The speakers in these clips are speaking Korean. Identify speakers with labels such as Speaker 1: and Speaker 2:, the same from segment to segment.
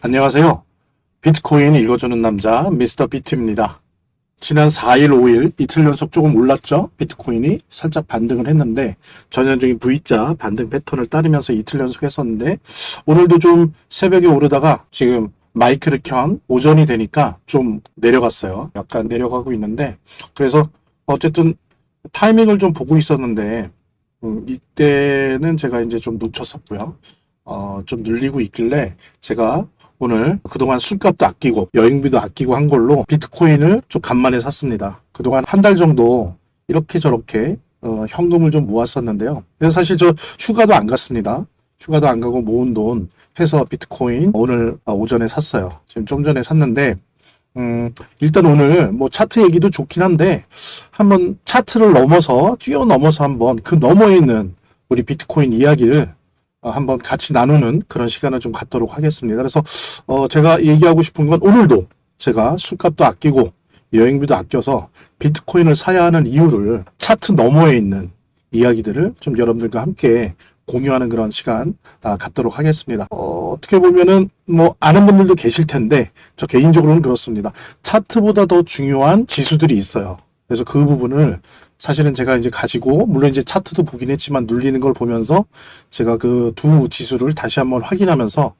Speaker 1: 안녕하세요. 비트코인 읽어주는 남자 미스터 비트입니다. 지난 4일, 5일 이틀 연속 조금 올랐죠? 비트코인이 살짝 반등을 했는데 전형적인 V자 반등 패턴을 따르면서 이틀 연속 했었는데 오늘도 좀 새벽에 오르다가 지금 마이크를 켠 오전이 되니까 좀 내려갔어요. 약간 내려가고 있는데 그래서 어쨌든 타이밍을 좀 보고 있었는데 이때는 제가 이제 좀 놓쳤었고요. 좀 눌리고 있길래 제가 오늘 그동안 술값도 아끼고 여행비도 아끼고 한 걸로 비트코인을 좀 간만에 샀습니다. 그동안 한 달 정도 이렇게 저렇게 현금을 좀 모았었는데요. 그래서 사실 저 휴가도 안 갔습니다. 휴가도 안 가고 모은 돈 해서 비트코인 오늘 오전에 샀어요. 지금 좀 전에 샀는데 일단 오늘 뭐 차트 얘기도 좋긴 한데 한번 차트를 넘어서 뛰어넘어서 한번 그 너머에 있는 우리 비트코인 이야기를 한번 같이 나누는 그런 시간을 좀 갖도록 하겠습니다. 그래서 제가 얘기하고 싶은 건 오늘도 제가 술값도 아끼고 여행비도 아껴서 비트코인을 사야 하는 이유를 차트 너머에 있는 이야기들을 좀 여러분들과 함께 공유하는 그런 시간 갖도록 하겠습니다. 어떻게 보면은 뭐 아는 분들도 계실 텐데 저 개인적으로는 그렇습니다. 차트보다 더 중요한 지수들이 있어요. 그래서 그 부분을 사실은 제가 이제 가지고 물론 이제 차트도 보긴 했지만 눌리는 걸 보면서 제가 그 두 지수를 다시 한번 확인하면서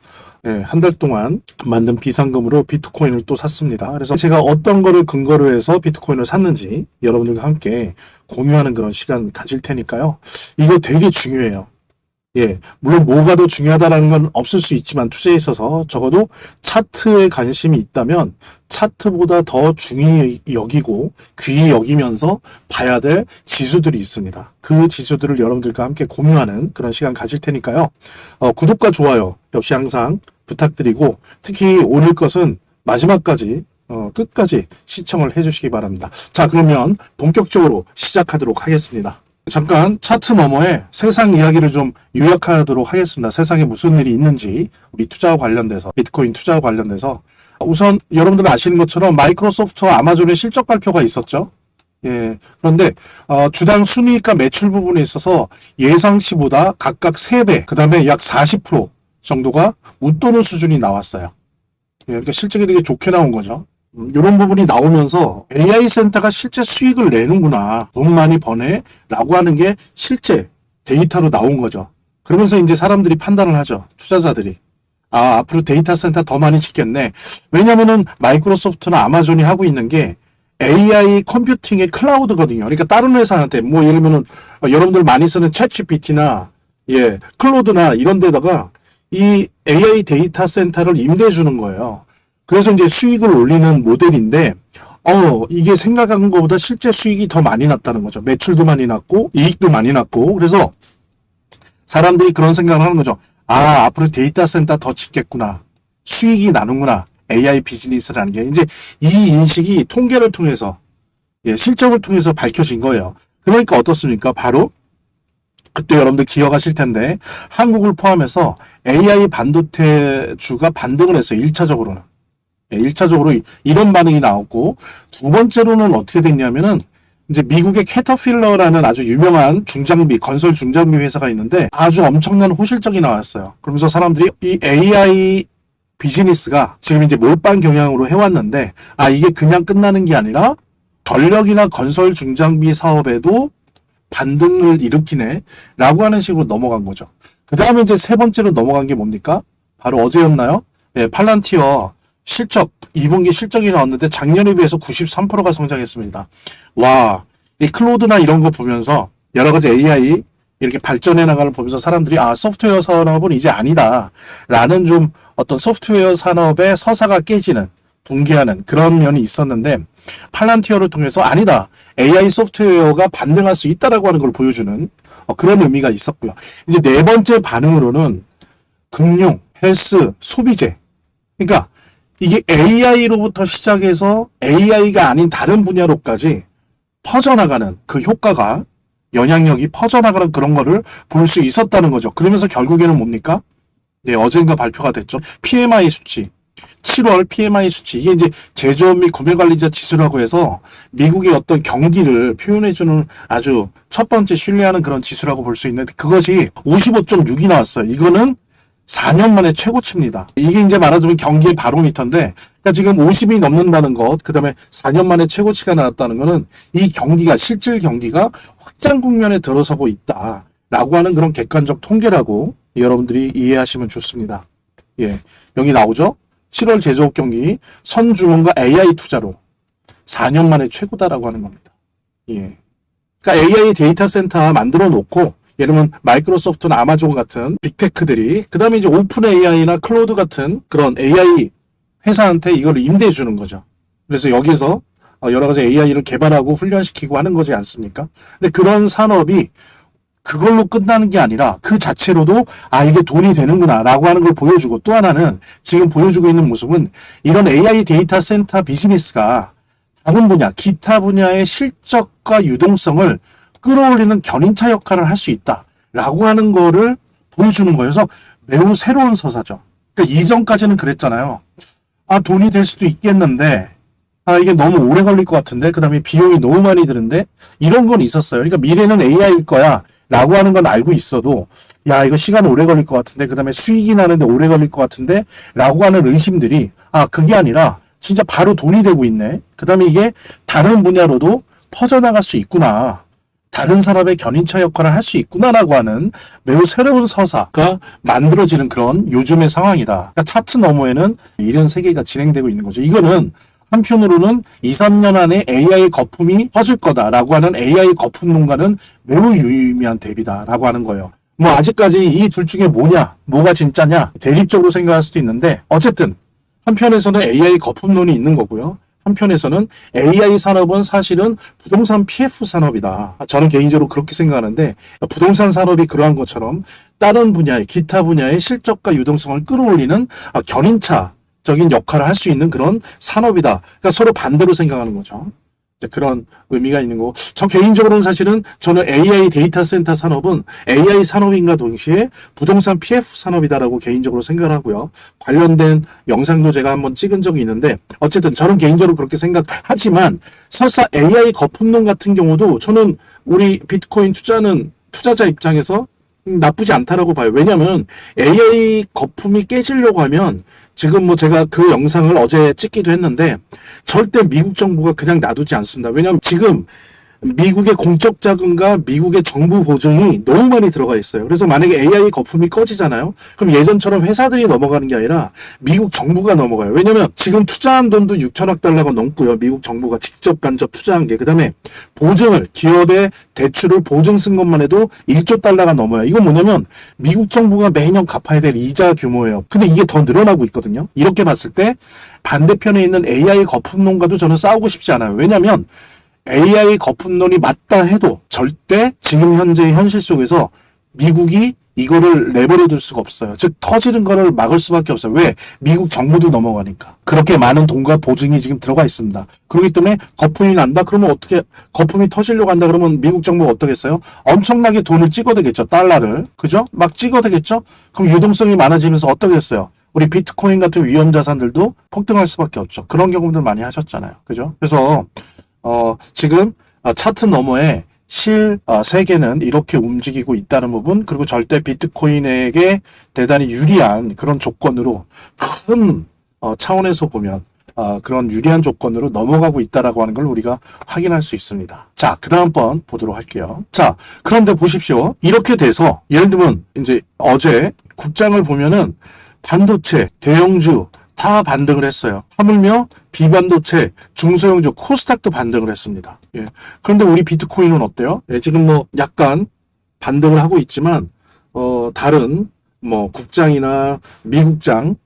Speaker 1: 한 달 동안 만든 비상금으로 비트코인을 또 샀습니다. 그래서 제가 어떤 거를 근거로 해서 비트코인을 샀는지 여러분들과 함께 공유하는 그런 시간 가질 테니까요. 이거 되게 중요해요. 물론 뭐가 더 중요하다라는 건 없을 수 있지만 투자에 있어서 적어도 차트에 관심이 있다면 차트보다 더 중요히 여기고 귀히 여기면서 봐야 될 지수들이 있습니다. 그 지수들을 여러분들과 함께 공유하는 그런 시간 가질 테니까요. 구독과 좋아요 역시 항상 부탁드리고 특히 오늘 것은 마지막까지 끝까지 시청을 해주시기 바랍니다. 자, 그러면 본격적으로 시작하도록 하겠습니다. 잠깐 차트 너머에 세상 이야기를 좀 요약하도록 하겠습니다. 세상에 무슨 일이 있는지 우리 투자와 관련돼서 비트코인 투자와 관련돼서 우선 여러분들 아시는 것처럼 마이크로소프트와 아마존의 실적 발표가 있었죠. 그런데 주당 순이익과 매출 부분에 있어서 예상치보다 각각 3배 그 다음에 약 40% 정도가 웃도는 수준이 나왔어요. 그러니까 실적이 되게 좋게 나온 거죠. 이런 부분이 나오면서 AI 센터가 실제 수익을 내는구나, 돈 많이 버네 라고 하는 게 실제 데이터로 나온 거죠. 그러면서 이제 사람들이 판단을 하죠. 투자자들이 앞으로 데이터 센터 더 많이 짓겠네. 왜냐면은 마이크로소프트나 아마존이 하고 있는 게 AI 컴퓨팅의 클라우드거든요. 그러니까 다른 회사한테 뭐 예를 들면은 여러분들 많이 쓰는 챗GPT나 클로드나 이런 데다가 이 AI 데이터 센터를 임대해 주는 거예요. 그래서 이제 수익을 올리는 모델인데, 이게 생각한 것보다 실제 수익이 더 많이 났다는 거죠. 매출도 많이 났고, 이익도 많이 났고, 그래서 사람들이 그런 생각을 하는 거죠. 앞으로 데이터 센터 더 짓겠구나. 수익이 나는구나. AI 비즈니스라는 게. 이제 이 인식이 통계를 통해서, 실적을 통해서 밝혀진 거예요. 그러니까 어떻습니까? 바로, 그때 여러분들 기억하실 텐데, 한국을 포함해서 AI 반도체주가 반등을 했어요. 1차적으로는. 1차적으로 이런 반응이 나왔고, 두 번째로는 어떻게 됐냐면은, 이제 미국의 캐터필러라는 아주 유명한 건설 중장비 회사가 있는데 아주 엄청난 호실적이 나왔어요. 그러면서 사람들이 이 AI 비즈니스가 지금 이제 몰빵 경향으로 해왔는데, 이게 그냥 끝나는 게 아니라 전력이나 건설 중장비 사업에도 반등을 일으키네 라고 하는 식으로 넘어간 거죠. 그 다음에 이제 세 번째로 넘어간 게 뭡니까? 바로 어제였나요? 팔란티어 실적, 2분기 실적이 나왔는데 작년에 비해서 93%가 성장했습니다. 와, 이 클로드나 이런 거 보면서 여러 가지 AI 이렇게 발전해 나가는 걸 보면서 사람들이 소프트웨어 산업은 이제 아니다 라는 좀 어떤 소프트웨어 산업의 서사가 깨지는, 붕괴하는 그런 면이 있었는데 팔란티어를 통해서 아니다, AI 소프트웨어가 반등할 수 있다라고 하는 걸 보여주는 그런 의미가 있었고요. 이제 네 번째 반응으로는 금융, 헬스, 소비재, 그러니까 이게 AI로부터 시작해서 AI가 아닌 다른 분야로까지 퍼져나가는 그 효과가, 영향력이 퍼져나가는 그런 거를 볼 수 있었다는 거죠. 그러면서 결국에는 뭡니까? 어젠가 발표가 됐죠. PMI 수치. 7월 PMI 수치. 이게 이제 제조업 및 구매관리자 지수라고 해서 미국의 어떤 경기를 표현해주는 아주 첫 번째 신뢰하는 그런 지수라고 볼 수 있는데 그것이 55.6이 나왔어요. 이거는 4년 만에 최고치입니다. 이게 이제 말하자면 경기의 바로미터인데, 그러니까 지금 50이 넘는다는 것, 그 다음에 4년 만에 최고치가 나왔다는 것은 이 경기가, 실질 경기가 확장 국면에 들어서고 있다라고 하는 그런 객관적 통계라고 여러분들이 이해하시면 좋습니다. 예, 여기 나오죠? 7월 제조업 경기 선주문과 AI 투자로 4년 만에 최고다라고 하는 겁니다. 예. 그러니까 AI 데이터 센터 만들어 놓고, 예를 들면 마이크로소프트나 아마존 같은 빅테크들이 그 다음에 이제 오픈 AI나 클로드 같은 그런 AI 회사한테 이걸 임대해 주는 거죠. 그래서 여기서 여러 가지 AI를 개발하고 훈련시키고 하는 거지 않습니까? 근데 그런 산업이 그걸로 끝나는 게 아니라 그 자체로도 이게 돈이 되는구나 라고 하는 걸 보여주고, 또 하나는 지금 보여주고 있는 모습은 이런 AI 데이터 센터 비즈니스가 다른 분야, 기타 분야의 실적과 유동성을 끌어올리는 견인차 역할을 할 수 있다라고 하는 거를 보여주는 거여서 매우 새로운 서사죠. 그러니까 이전까지는 그랬잖아요. 돈이 될 수도 있겠는데, 이게 너무 오래 걸릴 것 같은데, 그 다음에 비용이 너무 많이 드는데, 이런 건 있었어요. 그러니까 미래는 AI일 거야 라고 하는 건 알고 있어도, 이거 시간 오래 걸릴 것 같은데, 그 다음에 수익이 나는데 오래 걸릴 것 같은데 라고 하는 의심들이, 그게 아니라 진짜 바로 돈이 되고 있네. 그 다음에 이게 다른 분야로도 퍼져나갈 수 있구나. 다른 산업의 견인차 역할을 할 수 있구나라고 하는 매우 새로운 서사가 만들어지는 그런 요즘의 상황이다. 그러니까 차트 너머에는 이런 세계가 진행되고 있는 거죠. 이거는 한편으로는 2, 3년 안에 AI 거품이 퍼질 거다라고 하는 AI 거품론과는 매우 유의미한 대비다라고 하는 거예요. 뭐 아직까지 이 둘 중에 뭐가 진짜냐 대립적으로 생각할 수도 있는데, 어쨌든 한편에서는 AI 거품론이 있는 거고요. 한편에서는 AI 산업은 사실은 부동산 PF 산업이다. 저는 개인적으로 그렇게 생각하는데, 부동산 산업이 그러한 것처럼 다른 분야의, 기타 분야의 실적과 유동성을 끌어올리는 견인차적인 역할을 할 수 있는 그런 산업이다. 그러니까 서로 반대로 생각하는 거죠. 그런 의미가 있는 거고, 저 개인적으로는 사실은 저는 AI 데이터 센터 산업은 AI 산업인과 동시에 부동산 PF 산업이다라고 개인적으로 생각을 하고요. 관련된 영상도 제가 한번 찍은 적이 있는데, 어쨌든 저는 개인적으로 그렇게 생각하지만, 설사 AI 거품론 같은 경우도 저는 우리 비트코인 투자는 투자자 입장에서 나쁘지 않다라고 봐요. 왜냐하면 AI 거품이 깨지려고 하면, 지금 뭐 제가 그 영상을 어제 찍기도 했는데, 절대 미국 정부가 그냥 놔두지 않습니다. 왜냐하면 지금 미국의 공적 자금과 미국의 정부 보증이 너무 많이 들어가 있어요. 그래서 만약에 AI 거품이 꺼지잖아요. 그럼 예전처럼 회사들이 넘어가는 게 아니라 미국 정부가 넘어가요. 왜냐면 지금 투자한 돈도 6천억 달러가 넘고요. 미국 정부가 직접 간접 투자한 게. 그 다음에 보증을, 기업의 대출을 보증 쓴 것만 해도 1조 달러가 넘어요. 이건 뭐냐면 미국 정부가 매년 갚아야 될 이자 규모예요. 근데 이게 더 늘어나고 있거든요. 이렇게 봤을 때 반대편에 있는 AI 거품론과도 저는 싸우고 싶지 않아요. 왜냐면 AI 거품론이 맞다 해도 절대 지금 현재의 현실 속에서 미국이 이거를 내버려 둘 수가 없어요. 즉 터지는 거를 막을 수밖에 없어요. 왜? 미국 정부도 넘어가니까. 그렇게 많은 돈과 보증이 지금 들어가 있습니다. 그렇기 때문에 거품이 난다? 그러면 어떻게, 거품이 터지려고 한다 그러면 미국 정부가 어떻게 했어요? 엄청나게 돈을 찍어대겠죠. 달러를. 그죠? 막 찍어대겠죠? 그럼 유동성이 많아지면서 어떻게 했어요? 우리 비트코인 같은 위험 자산들도 폭등할 수밖에 없죠. 그런 경험들 많이 하셨잖아요. 그죠? 그래서 지금 차트 너머에 세계는 이렇게 움직이고 있다는 부분, 그리고 절대 비트코인에게 대단히 유리한 그런 조건으로 큰 차원에서 보면 그런 유리한 조건으로 넘어가고 있다라고 하는 걸 우리가 확인할 수 있습니다. 자, 그 다음 번 보도록 할게요. 자, 그런데 보십시오. 이렇게 돼서 예를 들면 이제 어제 국장을 보면은 반도체, 대형주 다 반등을 했어요. 하물며 비반도체, 중소형주, 코스닥도 반등을 했습니다. 예. 그런데 우리 비트코인은 어때요? 예, 지금 뭐 약간 반등을 하고 있지만 다른 뭐 국장이나 미국장을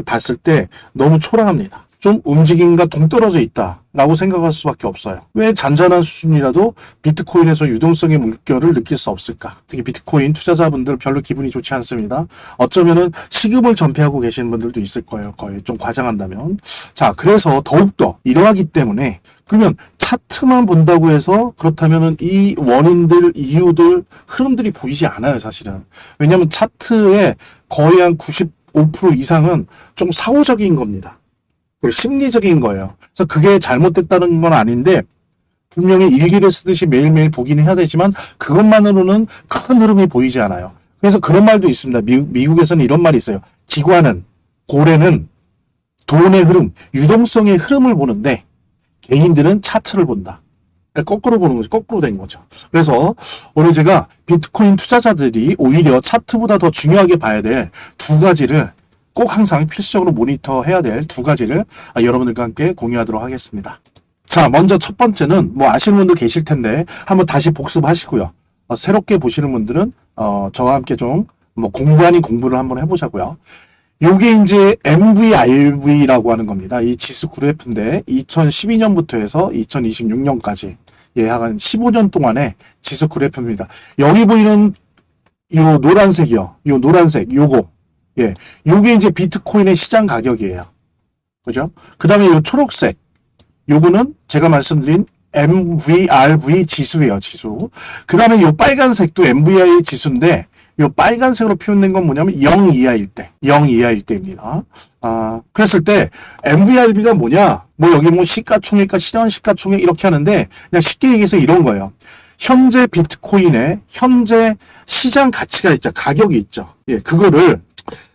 Speaker 1: 봤을 때 너무 초라합니다. 좀 움직임과 동떨어져 있다라고 생각할 수밖에 없어요. 왜 잔잔한 수준이라도 비트코인에서 유동성의 물결을 느낄 수 없을까? 특히 비트코인 투자자분들 별로 기분이 좋지 않습니다. 어쩌면은 시급을 전폐하고 계시는 분들도 있을 거예요. 거의 좀 과장한다면. 자, 그래서 더욱더 이러하기 때문에, 그러면 차트만 본다고 해서 그렇다면은 이 원인들, 이유들, 흐름들이 보이지 않아요, 사실은. 왜냐하면 차트의 거의 한 95% 이상은 좀 사후적인 겁니다. 심리적인 거예요. 그래서 그게 잘못됐다는 건 아닌데, 분명히 일기를 쓰듯이 매일매일 보긴 해야 되지만 그것만으로는 큰 흐름이 보이지 않아요. 그래서 그런 말도 있습니다. 미국에서는 이런 말이 있어요. 기관은, 고래는 돈의 흐름, 유동성의 흐름을 보는데 개인들은 차트를 본다. 거꾸로 보는 거죠. 거꾸로 된 거죠. 그래서 오늘 제가 비트코인 투자자들이 오히려 차트보다 더 중요하게 봐야 될 두 가지를 꼭 항상 필수적으로 모니터 해야 될 두 가지를 여러분들과 함께 공유하도록 하겠습니다. 자, 먼저 첫 번째는 뭐 아시는 분도 계실 텐데 한번 다시 복습하시고요. 새롭게 보시는 분들은 저와 함께 좀 뭐 공부 아닌 공부를 한번 해보자고요. 요게 이제 MVRV라고 하는 겁니다. 이 지수 그래프인데 2012년부터 해서 2026년까지 한 15년 동안의 지수 그래프입니다. 여기 보이는 요 노란색이요. 요 노란색 요거 요게 이제 비트코인의 시장 가격이에요. 그죠? 그 다음에 요 초록색 요거는 제가 말씀드린 MVRV 지수예요. 지수. 그 다음에 요 빨간색도 MVRV 지수인데 요 빨간색으로 표현된 건 뭐냐면 0 이하일 때, 0 이하일 때입니다. 그랬을 때 MVRV가 뭐냐? 뭐 여기 뭐 시가총액과 실현 시가총액 이렇게 하는데 그냥 쉽게 얘기해서 이런 거예요. 현재 비트코인의 현재 시장 가치가 있죠. 가격이 있죠. 그거를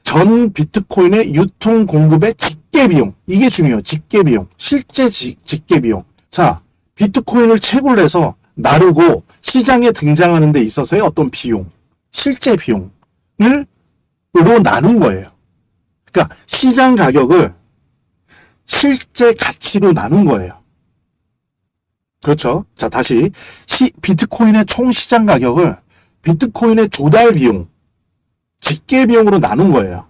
Speaker 1: 전 비트코인의 유통 공급의 직계 비용, 이게 중요해요. 직계 비용, 실제 직계 비용. 자, 비트코인을 채굴 해서 나르고 시장에 등장하는 데 있어서의 어떤 비용, 실제 비용을 으로 나눈 거예요. 그러니까 시장 가격을 실제 가치로 나눈 거예요. 그렇죠? 자, 다시 비트코인의 총 시장 가격을 비트코인의 조달 비용, 직계 비용으로 나눈 거예요.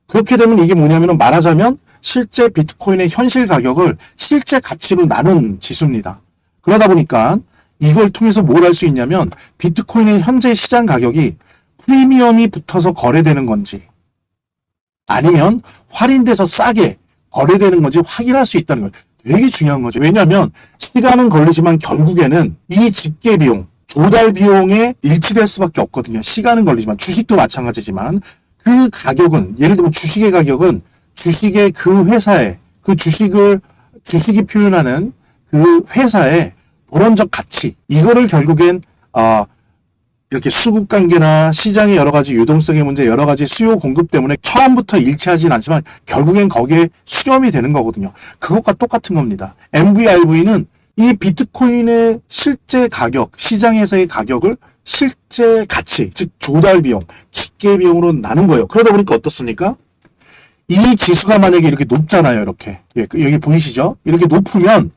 Speaker 1: 그렇게 되면 이게 뭐냐면 말하자면 실제 비트코인의 현실 가격을 실제 가치로 나눈 지수입니다. 그러다 보니까 이걸 통해서 뭘 할 수 있냐면 비트코인의 현재 시장 가격이 프리미엄이 붙어서 거래되는 건지 아니면 할인돼서 싸게 거래되는 건지 확인할 수 있다는 거예요. 되게 중요한 거죠. 왜냐하면 시간은 걸리지만 결국에는 이 집계 비용, 조달 비용에 일치될 수밖에 없거든요. 시간은 걸리지만 주식도 마찬가지지만 그 가격은 예를 들면 주식의 가격은 주식의 그 회사의 그 주식이 표현하는 그 회사의 본원적 가치 이거를 결국엔 이렇게 수급 관계나 시장의 여러 가지 유동성의 문제, 여러 가지 수요 공급 때문에 처음부터 일치하진 않지만 결국엔 거기에 수렴이 되는 거거든요. 그것과 똑같은 겁니다. MVRV는 이 비트코인의 실제 가격, 시장에서의 가격을 실제 가치, 즉 조달 비용, 직계 비용으로 나눈 거예요. 그러다 보니까 어떻습니까? 이 지수가 만약에 이렇게 높잖아요. 이렇게. 여기 보이시죠? 이렇게 높으면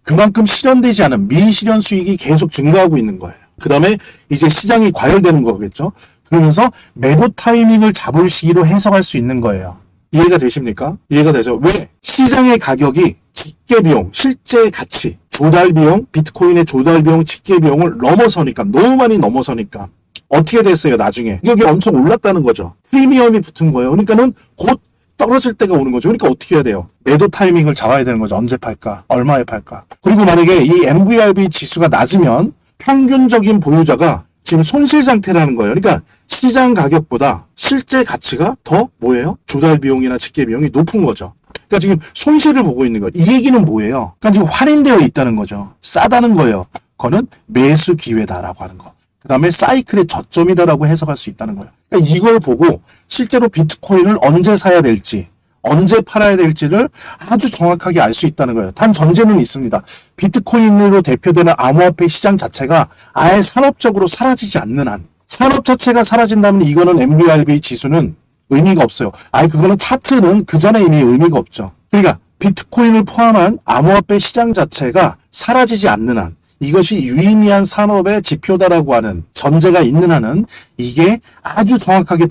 Speaker 1: 그만큼 실현되지 않은 미실현 수익이 계속 증가하고 있는 거예요. 그 다음에 이제 시장이 과열되는 거겠죠. 그러면서 매도 타이밍을 잡을 시기로 해석할 수 있는 거예요. 이해가 되십니까? 이해가 되죠? 왜? 시장의 가격이 직계 비용, 실제 가치, 조달 비용, 비트코인의 조달 비용, 직계 비용을 넘어서니까, 너무 많이 넘어서니까 어떻게 됐어요? 나중에 가격이 엄청 올랐다는 거죠. 프리미엄이 붙은 거예요. 그러니까는 곧 떨어질 때가 오는 거죠. 그러니까 어떻게 해야 돼요? 매도 타이밍을 잡아야 되는 거죠. 언제 팔까? 얼마에 팔까? 그리고 만약에 이 MVRV 지수가 낮으면 평균적인 보유자가 지금 손실 상태라는 거예요. 그러니까 시장 가격보다 실제 가치가 더 뭐예요? 조달 비용이나 직계 비용이 높은 거죠. 그러니까 지금 손실을 보고 있는 거예요. 이 얘기는 뭐예요? 그러니까 지금 할인되어 있다는 거죠. 싸다는 거예요. 그거는 매수 기회다라고 하는 거. 그 다음에 사이클의 저점이다라고 해석할 수 있다는 거예요. 그러니까 이걸 보고 실제로 비트코인을 언제 사야 될지, 언제 팔아야 될지를 아주 정확하게 알 수 있다는 거예요. 단 전제는 있습니다. 비트코인으로 대표되는 암호화폐 시장 자체가 아예 산업적으로 사라지지 않는 한, 산업 자체가 사라진다면 이거는 MVRV 지수는 의미가 없어요. 아예 그거는 차트는 그 전에 이미 의미가 없죠. 그러니까 비트코인을 포함한 암호화폐 시장 자체가 사라지지 않는 한, 이것이 유의미한 산업의 지표다라고 하는 전제가 있는 한은 이게 아주 정확하게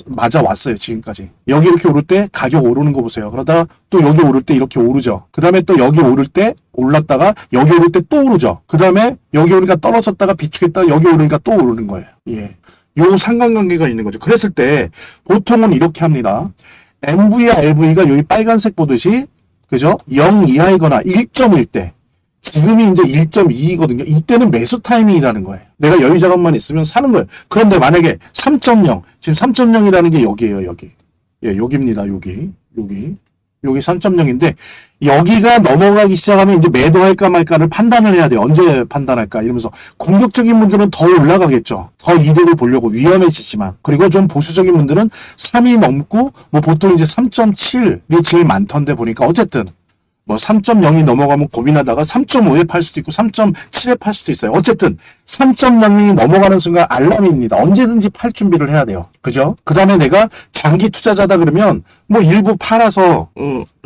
Speaker 1: 맞아왔어요. 지금까지. 여기 이렇게 오를 때 가격 오르는 거 보세요. 그러다 또 여기 오를 때 이렇게 오르죠. 그 다음에 또 여기 오를 때 올랐다가 여기 오를 때 또 오르죠. 그 다음에 여기 오르니까 떨어졌다가 비추겠다가 여기 오르니까 또 오르는 거예요. 요 상관관계가 있는 거죠. 그랬을 때 보통은 이렇게 합니다. MVRV가 여기 빨간색 보듯이 그죠? 0 이하이거나 1.1 때 지금이 이제 1.2이거든요. 이때는 매수 타이밍이라는 거예요. 내가 여유 자금만 있으면 사는 거예요. 그런데 만약에 3.0, 지금 3.0이라는 게 여기예요, 여기. 여기입니다, 여기. 여기 3.0인데 여기가 넘어가기 시작하면 이제 매도할까 말까를 판단을 해야 돼요. 언제 판단할까 이러면서 공격적인 분들은 더 올라가겠죠. 더 이득을 보려고 위험해지지만 그리고 좀 보수적인 분들은 3이 넘고 뭐 보통 이제 3.7이 제일 많던데 보니까 어쨌든 뭐 3.0이 넘어가면 고민하다가 3.5에 팔 수도 있고 3.7에 팔 수도 있어요. 어쨌든 3.0이 넘어가는 순간 알람입니다. 언제든지 팔 준비를 해야 돼요. 그죠? 그 다음에 내가 장기 투자자다 그러면 뭐 일부 팔아서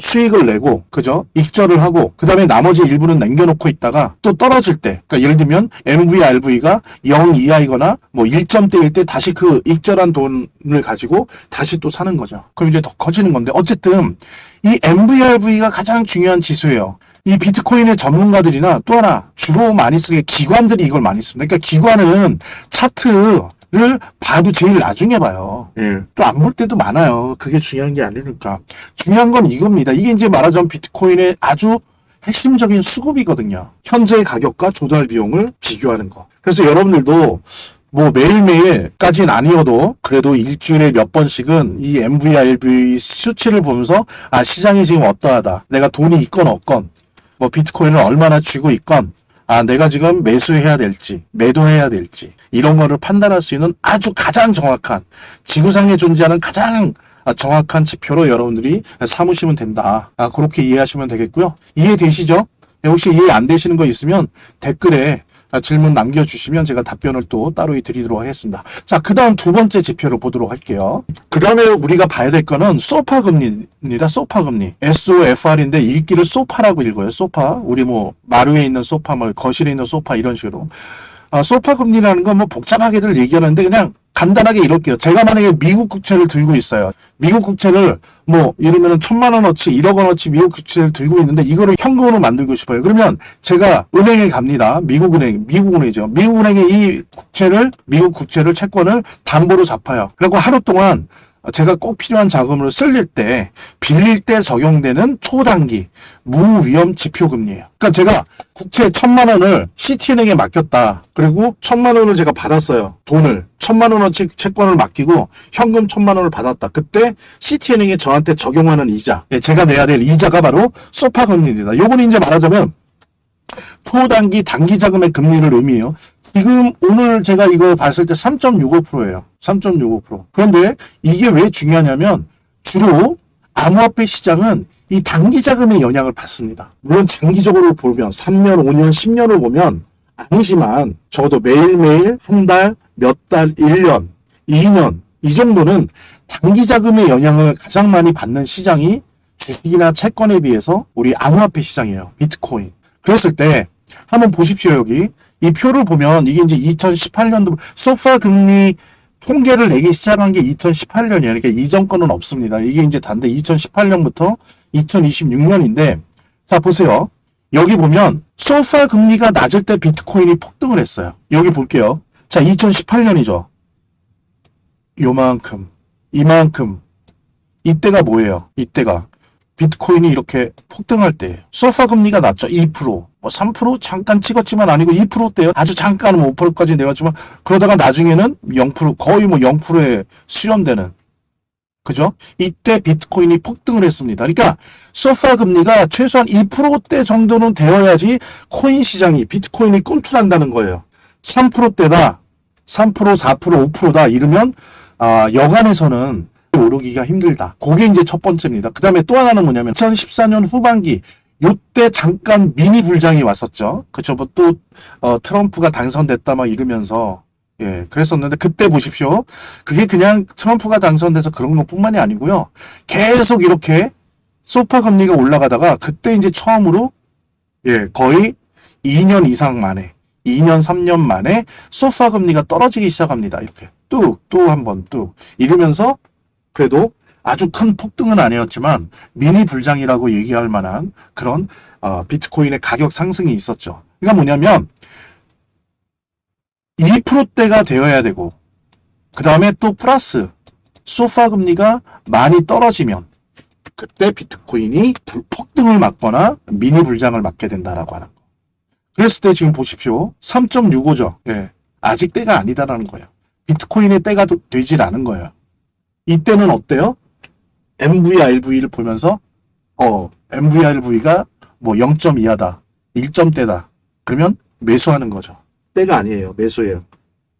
Speaker 1: 수익을 내고 그죠? 익절을 하고 그 다음에 나머지 일부는 남겨놓고 있다가 또 떨어질 때 그러니까 예를 들면 MV, RV가 0 이하이거나 뭐 1점대일 때 다시 그 익절한 돈을 가지고 다시 또 사는 거죠. 그럼 이제 더 커지는 건데 어쨌든 이 MVRV가 가장 중요한 지수예요. 이 비트코인의 전문가들이나 또 하나 주로 많이 쓰는 게 기관들이 이걸 많이 씁니다. 그러니까 기관은 차트를 봐도 제일 나중에 봐요. 예. 또 안 볼 때도 많아요. 그게 중요한 게 아니니까. 중요한 건 이겁니다. 이게 이제 말하자면 비트코인의 아주 핵심적인 수급이거든요. 현재의 가격과 조달 비용을 비교하는 거. 그래서 여러분들도 뭐 매일매일까지는 아니어도 그래도 일주일에 몇 번씩은 이 MVRV 수치를 보면서 아 시장이 지금 어떠하다. 내가 돈이 있건 없건 뭐 비트코인을 얼마나 쥐고 있건 아 내가 지금 매수해야 될지 매도해야 될지 이런 거를 판단할 수 있는 아주 가장 정확한 지구상에 존재하는 가장 정확한 지표로 여러분들이 삼으시면 된다. 그렇게 이해하시면 되겠고요. 이해되시죠? 혹시 이해 안 되시는 거 있으면 댓글에 질문 남겨주시면 제가 답변을 또 따로 드리도록 하겠습니다. 자, 그 다음 두 번째 지표를 보도록 할게요. 그 다음에 우리가 봐야 될 거는 소파 금리입니다. 소파 금리. SOFR인데 읽기를 소파라고 읽어요. 소파. 우리 뭐 마루에 있는 소파, 뭐 거실에 있는 소파 이런 식으로. 소파 금리라는 건 뭐 복잡하게들 얘기하는데 그냥 간단하게 이럴게요. 제가 만약에 미국 국채를 들고 있어요. 미국 국채를 뭐 예를 들면 1,000만 원어치, 1억 원어치 미국 국채를 들고 있는데 이거를 현금으로 만들고 싶어요. 그러면 제가 은행에 갑니다. 미국은행이죠. 미국은행에 이 국채를 미국 국채를 채권을 담보로 잡아요. 그리고 하루 동안 제가 꼭 필요한 자금으로 쓸릴 때 빌릴 때 적용되는 초단기 무위험 지표금리예요. 그러니까 제가 국채 1,000만 원을 CT은행에 맡겼다. 그리고 1,000만 원을 제가 받았어요. 돈을 1,000만 원어치 채권을 맡기고 현금 1,000만 원을 받았다. 그때 CT은행이 저한테 적용하는 이자, 제가 내야 될 이자가 바로 소파 금리입니다. 요거는 이제 말하자면 초단기 단기 자금의 금리를 의미해요. 지금 오늘 제가 이거 봤을 때 3.65%예요. 3.65%. 그런데 이게 왜 중요하냐면 주로 암호화폐 시장은 이 단기 자금의 영향을 받습니다. 물론 장기적으로 보면 3년, 5년, 10년을 보면 아니지만 적어도 매일매일 한 달, 몇 달, 1년, 2년 이 정도는 단기 자금의 영향을 가장 많이 받는 시장이 주식이나 채권에 비해서 우리 암호화폐 시장이에요. 비트코인. 그랬을 때 한번 보십시오. 여기 이 표를 보면 이게 이제 2018년도 소파 금리 통계를 내기 시작한 게 2018년이에요. 그러니까 이전 거는 없습니다. 이게 이제 단데 2018년부터 2026년인데 자 보세요. 여기 보면 소파 금리가 낮을 때 비트코인이 폭등을 했어요. 여기 볼게요. 자 2018년이죠. 요만큼 이만큼 이때가 뭐예요? 이때가 비트코인이 이렇게 폭등할 때 소파 금리가 낮죠. 2%, 뭐 3% 잠깐 찍었지만 아니고 2%대요. 아주 잠깐 5%까지 내렸지만 그러다가 나중에는 0% 거의 뭐 0%에 수렴되는 그죠? 이때 비트코인이 폭등을 했습니다. 그러니까 소파 금리가 최소한 2%대 정도는 되어야지 코인 시장이 비트코인이 꿈틀한다는 거예요. 3%대다, 3%, 4%, 5%다 이러면 여간에서는 오르기가 힘들다. 그게 이제 첫 번째입니다. 그 다음에 또 하나는 뭐냐면 2014년 후반기 요때 잠깐 미니 불장이 왔었죠. 그쵸? 뭐 또 트럼프가 당선됐다 막 이러면서 예 그랬었는데 그때 보십시오. 그게 그냥 트럼프가 당선돼서 그런 것뿐만이 아니고요. 계속 이렇게 소파 금리가 올라가다가 그때 이제 처음으로 예 거의 2년 이상 만에 2년 3년 만에 소파 금리가 떨어지기 시작합니다. 이렇게 또 한 번 또 이러면서 그래도 아주 큰 폭등은 아니었지만 미니 불장이라고 얘기할 만한 그런 비트코인의 가격 상승이 있었죠. 그러니까 뭐냐면 2%대가 되어야 되고 그 다음에 또 플러스 소파 금리가 많이 떨어지면 그때 비트코인이 폭등을 맞거나 미니 불장을 맞게 된다라고 하는 거. 그랬을 때 지금 보십시오. 3.65죠. 예, 아직 때가 아니다라는 거예요. 비트코인의 때가 되질 않은 거예요. 이때는 어때요? MVRV를 보면서 MVRV가 뭐 0점 이하다, 1점대다. 그러면 매수하는 거죠. 때가 아니에요. 매수예요.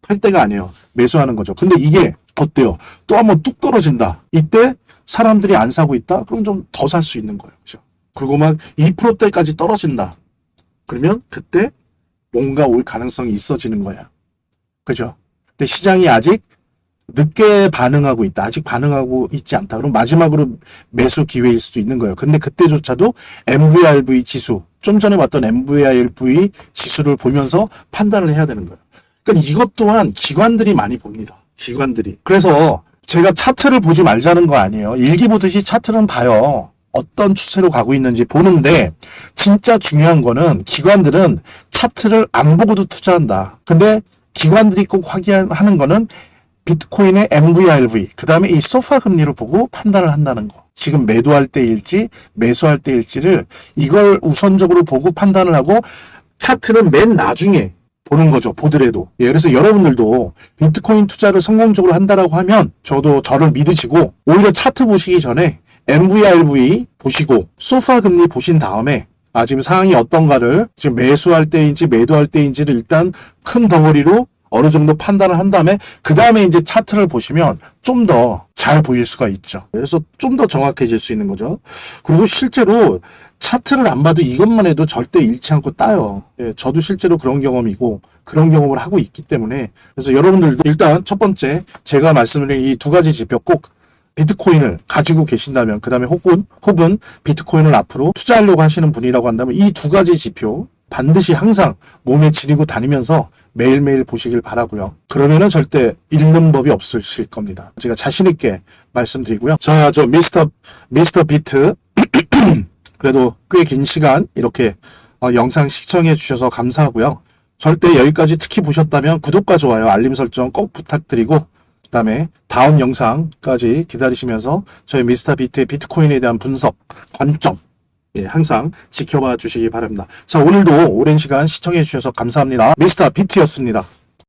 Speaker 1: 팔 때가 아니에요. 매수하는 거죠. 근데 이게 어때요? 또 한번 뚝 떨어진다. 이때 사람들이 안 사고 있다? 그럼 좀 더 살 수 있는 거예요. 그죠? 그리고 막 2%대까지 떨어진다. 그러면 그때 뭔가 올 가능성이 있어지는 거야. 그죠? 근데 시장이 아직 늦게 반응하고 있다. 아직 반응하고 있지 않다. 그럼 마지막으로 매수 기회일 수도 있는 거예요. 근데 그때조차도 MVRV 지수, 좀 전에 봤던 MVRV 지수를 보면서 판단을 해야 되는 거예요. 그러니까 이것 또한 기관들이 많이 봅니다. 기관들이. 그래서 제가 차트를 보지 말자는 거 아니에요. 일기 보듯이 차트는 봐요. 어떤 추세로 가고 있는지 보는데 진짜 중요한 거는 기관들은 차트를 안 보고도 투자한다. 근데 기관들이 꼭 확인하는 거는 비트코인의 MVRV, 그 다음에 이 소파 금리를 보고 판단을 한다는 거. 지금 매도할 때일지 매수할 때일지를 이걸 우선적으로 보고 판단을 하고 차트는 맨 나중에 보는 거죠. 보더라도. 예, 그래서 여러분들도 비트코인 투자를 성공적으로 한다라고 하면 저를 믿으시고 오히려 차트 보시기 전에 MVRV 보시고 소파 금리 보신 다음에 지금 상황이 어떤가를 지금 매수할 때인지 매도할 때인지를 일단 큰 덩어리로 어느 정도 판단을 한 다음에 그 다음에 이제 차트를 보시면 좀 더 잘 보일 수가 있죠. 그래서 좀 더 정확해질 수 있는 거죠. 그리고 실제로 차트를 안 봐도 이것만 해도 절대 잃지 않고 따요. 예, 저도 실제로 그런 경험이고 그런 경험을 하고 있기 때문에 그래서 여러분들도 일단 첫 번째 제가 말씀드린 이 두 가지 지표 꼭 비트코인을 가지고 계신다면 그 다음에 혹은 비트코인을 앞으로 투자하려고 하시는 분이라고 한다면 이 두 가지 지표 반드시 항상 몸에 지니고 다니면서 매일매일 보시길 바라고요. 그러면은 절대 잃는 법이 없으실 겁니다. 제가 자신 있게 말씀드리고요. 자, 저 미스터 비트 그래도 꽤 긴 시간 이렇게 영상 시청해 주셔서 감사하고요. 절대 여기까지 특히 보셨다면 구독과 좋아요, 알림 설정 꼭 부탁드리고 그다음에 다음 영상까지 기다리시면서 저희 미스터 비트의 비트코인에 대한 분석, 관점 항상 지켜봐 주시기 바랍니다. 자, 오늘도 오랜 시간 시청해 주셔서 감사합니다. 미스터 비트였습니다.